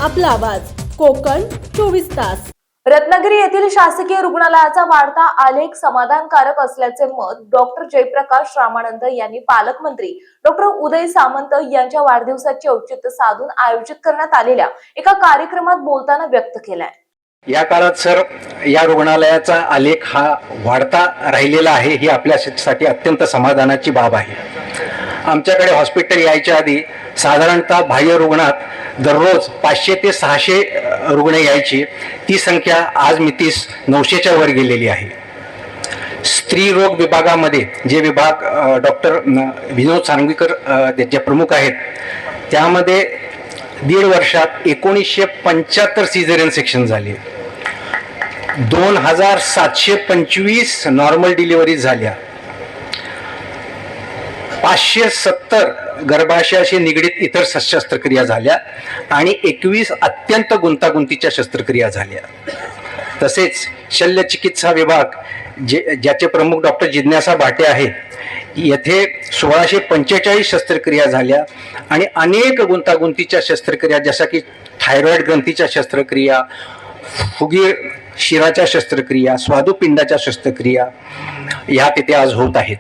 आपला आवाज कोकण 24 तास। रत्नागिरी येथील शासकीय रुग्णालयाचा वाढता आलेख समाधानकारक असल्याचे मत डॉक्टर जयप्रकाश रामानंद यांनी पालकमंत्री डॉक्टर उदय सामंत यांच्या वाढदिवसाचे औचित्य साधून आयोजित करण्यात आलेल्या एका कार्यक्रमात बोलताना व्यक्त केलाय। या काळात सर या रुग्णालयाचा आलेख हा वाढता राहिलेला आहे ही आपल्यासाठी अत्यंत समाधानाची बाब आहे। आमच्याकडे हॉस्पिटल यायच्या आधी साधारणतः बाह्य रुग्णात दररोज 500 ते 600 रुग्ण यायची, ती संख्या आज मितीस 900च्या वर गेलेली आहे। स्त्री रोग विभागामध्ये जे विभाग डॉक्टर विनोद सांगवीकर जे प्रमुख आहेत, त्यामध्ये 1.5 वर्षात 1975 सिझेरियन सेक्शन झाले, 2725 नॉर्मल डिलिव्हरी झाल्या, 570 गर्भाशयाशी निगडीत इतर शस्त्रक्रिया झाल्या आणि 21 अत्यंत गुंतागुंतीच्या शस्त्रक्रिया झाल्या। तसेच शल्यचिकित्सा विभाग ज्याचे प्रमुख डॉक्टर जिज्ञासा भाटे आहेत, येथे 1645 शस्त्रक्रिया झाल्या आणि अनेक गुंतागुंतीच्या शस्त्रक्रिया जशा की थायरॉइड ग्रंथीच्या शस्त्रक्रिया, फुगीर शिराच्या शस्त्रक्रिया, स्वादुपिंडाच्या शस्त्रक्रिया ह्या तिथे आज होत आहेत।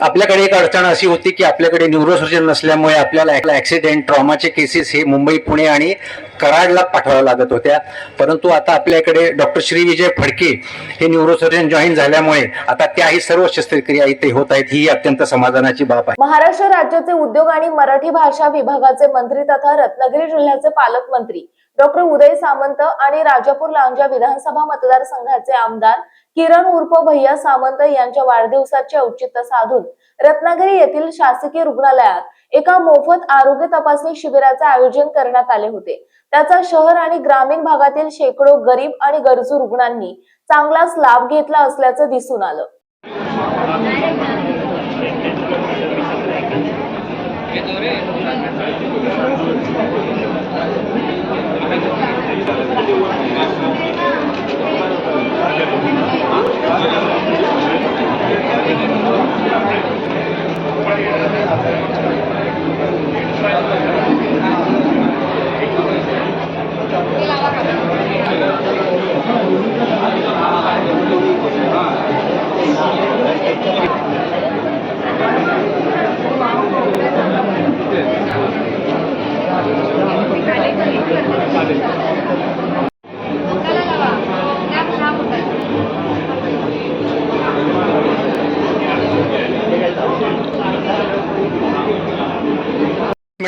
आपल्याकडे एक अडचण अशी होती की आपल्याकडे न्यूरोसर्जन नसल्यामुळे आपल्याला ॲक्सिडेंट ट्रॉमाचे केसेस हे मुंबई, पुणे आणि कराडला पाठवाव्या लागत होत्या, परंतु आता आपल्याकडे डॉक्टर श्री विजय फडके हे न्यूरोसर्जन जॉईन झाल्यामुळे आता त्याही सर्व शस्त्रक्रिया इथे होत आहेत, ही अत्यंत समाधानाची बाब आहे। महाराष्ट्र राज्याचे उद्योग आणि मराठी भाषा विभागाचे मंत्री तथा रत्नागिरी जिल्ह्याचे पालकमंत्री डॉक्टर उदय सामंत आणि राजापूर लांजा विधानसभा मतदारसंघाचे आमदार किरण उर्फ भैया सामंत यांच्या वाढदिवसाचे औचित्य साधून रत्नागिरी येथील शासकीय रुग्णालयात एका मोफत आरोग्य तपासणी शिबिराचे आयोजन करण्यात आले होते। त्याचा शहर आणि ग्रामीण भागातील शेकडो गरीब आणि गरजू रुग्णांनी चांगलाच लाभ घेतला असल्याचे दिसून आलं।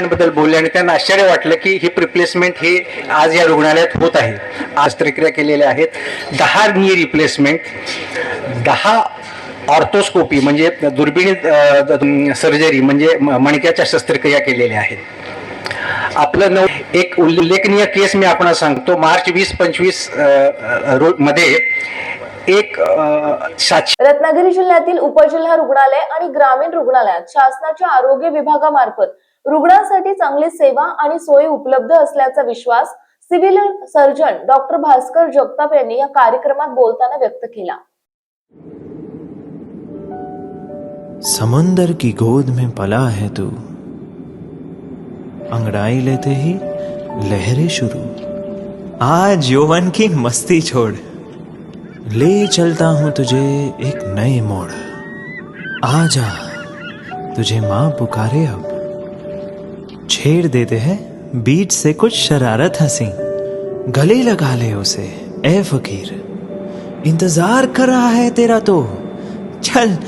बद्दल बोलले आणि त्यांना आश्चर्य वाटलं की ही रिप्लेसमेंट हे आज या रुग्णालयात होत आहे। आज शस्त्रक्रिया केलेल्या आहेत, 10 नी रिप्लेसमेंट, 10 ऑर्थोस्कोपी म्हणजे दुर्बिणी सर्जरी म्हणजे मणक्याच्या शस्त्रक्रिया केलेल्या आहेत। आपलं एक उल्लेखनीय केस मी आपणाला सांगतो। मार्च 20-25 मध्ये एक रत्नागिरी जिल्ह्यातील उपजिल्हा रुग्णालय आणि ग्रामीण रुग्णालयात शासनाच्या आरोग्य विभागामार्फत रुग्णांसाठी चांगली सेवा आणि सोयी उपलब्ध असल्याचा विश्वास civil surgeon doctor Bhaskar Jagtap यांनी या कार्यक्रमात बोलताना व्यक्त केला। समंदर की गोद में पला है तू, अंगड़ाई लेते ही लहरें शुरू, आज यौवन की मस्ती छोड़, ले चलता हूं तुझे एक नए मोड़, आजा तुझे मां पुकारे अब, छेड़ देते हैं बीच से कुछ शरारत हंसी, गले लगा ले उसे ए फकीर, इंतजार कर रहा है तेरा तो, चल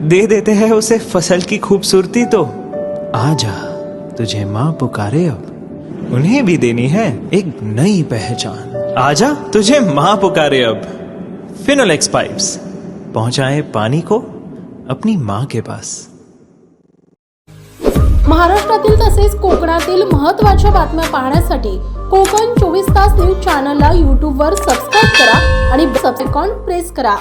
दे देते हैं उसे फसल की खूबसूरती तो, आजा तुझे मां पुकारे अब, उन्हें भी देनी है एक नई पहचान, आजा तुझे मां पुकारे अब। फिनोलेक्स पाइप्स पहुंचाए पानी को अपनी मां के पास। महाराष्ट्रातील तसेच कोकणातील महत्त्वाच्या बातम्या पाहण्यासाठी कोकण 24 तास न्यूज चॅनलला YouTube वर सबस्क्राइब करा आणि बेल आयकॉन प्रेस करा।